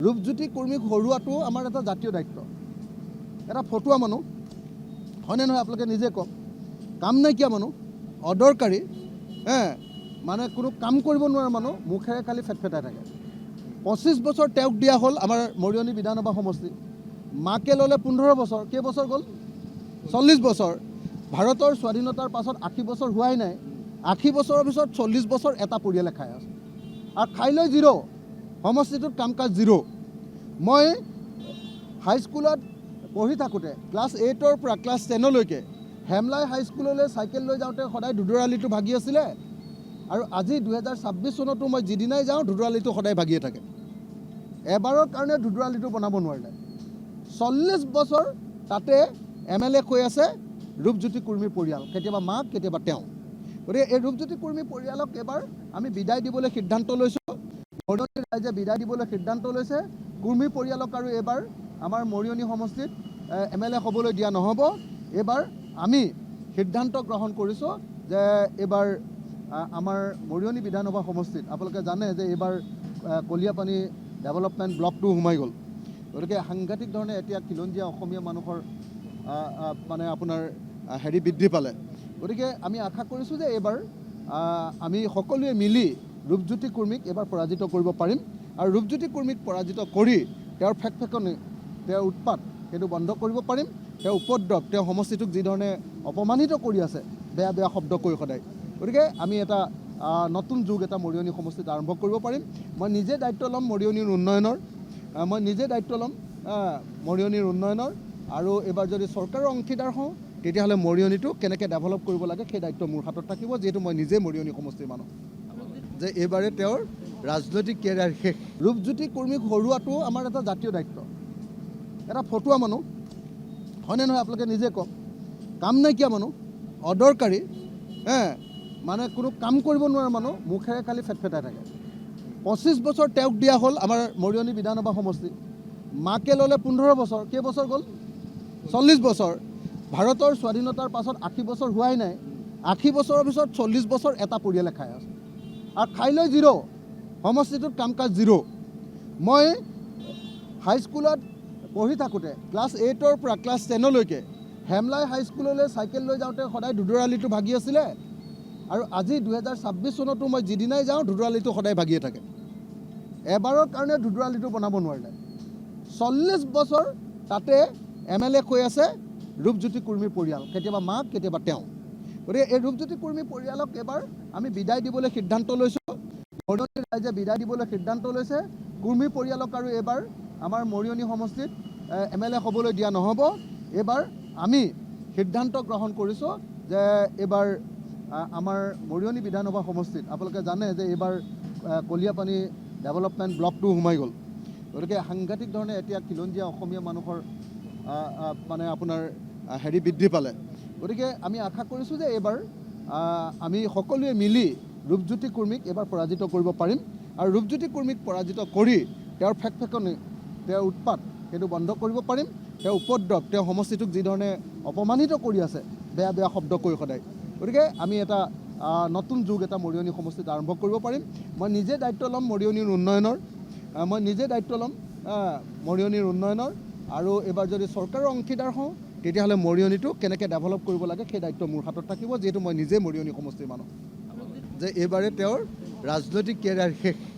ৰূপজ্যোতি কৰ্মীক হৰুৱাটো আমাৰ এটা জাতীয় দায়িত্ব। এটা ফটুৱা মানুহ হয়নে নহয় আপোনালোকে নিজে কওক। কাম নাইকিয়া মানুহ, অদৰকাৰী, মানে কোনো কাম কৰিব নোৱাৰা মানুহ, মুখেৰে খালি ফেটফেটাই থাকে। 25 বছৰ তেওঁক দিয়া হ'ল আমাৰ মৰিয়নি বিধানসভা সমষ্টি। মাকে ল'লে 15 বছৰ। কেইবছৰ গ'ল? 40 বছৰ। ভাৰতৰ স্বাধীনতাৰ পাছত 80 বছৰ হোৱাই নাই। 80 বছৰৰ পিছত 40 বছৰ এটা পৰিয়ালে খাই আছে আৰু খাই লৈ জিৰ'। সমষ্টিটোত কাম কাজ জিৰ'। মই হাইস্কুলত পঢ়ি থাকোঁতে ক্লাছ 8ৰ পৰা ক্লাছ 10লৈকে হেমলাই হাইস্কুললৈ চাইকেল লৈ যাওঁতে সদায় ধুদৰালিটো ভাগি আছিলে আৰু আজি 2026 চনতো মই যিদিনাই যাওঁ ধুদৰালিটো সদায় ভাগিয়ে থাকে। এবাৰৰ কাৰণে ধুদৰালিটো বনাব নোৱাৰিলে। 40 বছৰ তাতে MLA কৈ আছে ৰূপজ্যোতি কৰ্মীৰ পৰিয়াল, কেতিয়াবা মাক কেতিয়াবা তেওঁ। গতিকে এই ৰূপজ্যোতি কৰ্মী পৰিয়ালক এবাৰ আমি বিদায় দিবলৈ সিদ্ধান্ত লৈছোঁ। মৰিয়নি ৰাইজে বিদায় দিবলৈ সিদ্ধান্ত লৈছে। কৰ্মী পৰিয়ালক আৰু এইবাৰ আমাৰ মৰিয়নি সমষ্টিত MLA হ'বলৈ দিয়া নহ'ব। এইবাৰ আমি সিদ্ধান্ত গ্ৰহণ কৰিছোঁ যে এইবাৰ আমাৰ মৰিয়নি বিধানসভা সমষ্টিত আপোনালোকে জানে যে এইবাৰ কলিয়াপানী ডেভেলপমেণ্ট ব্লকটো সোমাই গ'ল। গতিকে সাংঘাতিক ধৰণে এতিয়া খিলঞ্জীয়া অসমীয়া মানুহৰ মানে আপোনাৰ বৃদ্ধি পালে। গতিকে আমি আশা কৰিছোঁ যে এইবাৰ আমি সকলোৱে মিলি ৰূপজ্যোতি কৰ্মীক এইবাৰ পৰাজিত কৰিব পাৰিম আৰু ৰূপজ্যোতি কৰ্মীক পৰাজিত কৰি তেওঁৰ ফেকফেকনি, তেওঁৰ উৎপাত সেইটো বন্ধ কৰিব পাৰিম। তেওঁ উপদ্ৰৱ, তেওঁ সমষ্টিটোক যিধৰণে অপমানিত কৰি আছে বেয়া বেয়া শব্দ কৈ সদায়। গতিকে আমি এটা নতুন যুগ এটা মৰিয়নি সমষ্টিত আৰম্ভ কৰিব পাৰিম। মই নিজে দায়িত্ব ল'ম মৰিয়নিৰ উন্নয়নৰ। মৰিয়নিৰ উন্নয়নৰ আৰু এইবাৰ যদি চৰকাৰৰ অংশীদাৰ হওঁ তেতিয়াহ'লে মৰিয়নিটো কেনেকৈ ডেভেলপ কৰিব লাগে সেই দায়িত্ব মোৰ হাতত থাকিব, যিহেতু মই নিজে মৰিয়নি সমষ্টিৰ মানুহ। যে এইবাৰে তেওঁৰ ৰাজনৈতিক কেৰিয়াৰ শেষ। ৰূপজ্যোতি কৰ্মীক হৰুৱাটো আমাৰ এটা জাতীয় দায়িত্ব। এটা ফটুৱা মানুহ হয়নে নহয় আপোনালোকে নিজে কওক। কাম নাইকিয়া মানুহ, অদৰকাৰী, মানে কোনো কাম কৰিব নোৱাৰা মানুহ, মুখেৰে খালি ফেটফেটাই থাকে। 25 বছৰ তেওঁক দিয়া হ'ল আমাৰ মৰিয়নি বিধানসভা সমষ্টি। মাকে ল'লে 15 বছৰ। কেইবছৰ গ'ল? 40 বছৰ। ভাৰতৰ স্বাধীনতাৰ পাছত 80 বছৰ হোৱাই নাই। 80 বছৰৰ পিছত 40 বছৰ এটা পৰিয়ালে খাই আছে আৰু খাই লৈ জিৰ'। সমষ্টিটোত কাম কাজ জিৰ'। মই হাইস্কুলত পঢ়ি থাকোঁতে ক্লাছ 8ৰ পৰা ক্লাছ 10লৈকে হেমলাই হাইস্কুললৈ চাইকেল লৈ যাওঁতে সদায় ধুদৰালিটো ভাগি আছিলে আৰু আজি 2026 চনতো মই যিদিনাই যাওঁ ধুদৰালিটো সদায় ভাগিয়ে থাকে। এবাৰৰ কাৰণে ধুদৰালিটো বনাব নোৱাৰিলে। 40 বছৰ তাতে MLA কৈ আছে ৰূপজ্যোতি কৰ্মীৰ পৰিয়াল, কেতিয়াবা মাক কেতিয়াবা তেওঁ। গতিকে এই ৰূপজ্যোতি কৰ্মী পৰিয়ালক এবাৰ আমি বিদায় দিবলৈ সিদ্ধান্ত লৈছোঁ। মৰিয়নি ৰাইজে বিদায় দিবলৈ সিদ্ধান্ত লৈছে। কৰ্মী পৰিয়ালক আৰু এইবাৰ আমাৰ মৰিয়নি সমষ্টিত MLA হ'বলৈ দিয়া নহ'ব। এইবাৰ আমি সিদ্ধান্ত গ্ৰহণ কৰিছোঁ যে এইবাৰ আমাৰ মৰিয়নি বিধানসভা সমষ্টিত আপোনালোকে জানে যে এইবাৰ কলিয়াপানী ডেভেলপমেণ্ট ব্লকটো সোমাই গ'ল। গতিকে সাংঘাতিক ধৰণে এতিয়া খিলঞ্জীয়া অসমীয়া মানুহৰ মানে আপোনাৰ বৃদ্ধি পালে। গতিকে আমি আশা কৰিছোঁ যে এইবাৰ আমি সকলোৱে মিলি ৰূপজ্যোতি কৰ্মীক এইবাৰ পৰাজিত কৰিব পাৰিম আৰু ৰূপজ্যোতি কৰ্মীক পৰাজিত কৰি তেওঁৰ ফেকফেকনি, তেওঁৰ উৎপাত সেইটো বন্ধ কৰিব পাৰিম। তেওঁ উপদ্ৰৱ, তেওঁ সমষ্টিটোক যিধৰণে অপমানিত কৰি আছে বেয়া বেয়া শব্দ কৈ সদায়। গতিকে আমি এটা নতুন যুগ এটা মৰিয়নি সমষ্টিত আৰম্ভ কৰিব পাৰিম। মই নিজে দায়িত্ব ল'ম মৰিয়নিৰ উন্নয়নৰ আৰু এইবাৰ যদি চৰকাৰৰ অংশীদাৰ হওঁ তেতিয়াহ'লে মৰিয়নিটো কেনেকৈ ডেভেলপ কৰিব লাগে সেই দায়িত্ব মোৰ হাতত থাকিব, যিহেতু মই নিজে মৰিয়নি সমষ্টিৰ মানুহ। যে এইবাৰে তেওঁৰ ৰাজনৈতিক কেৰিয়াৰ শেষ।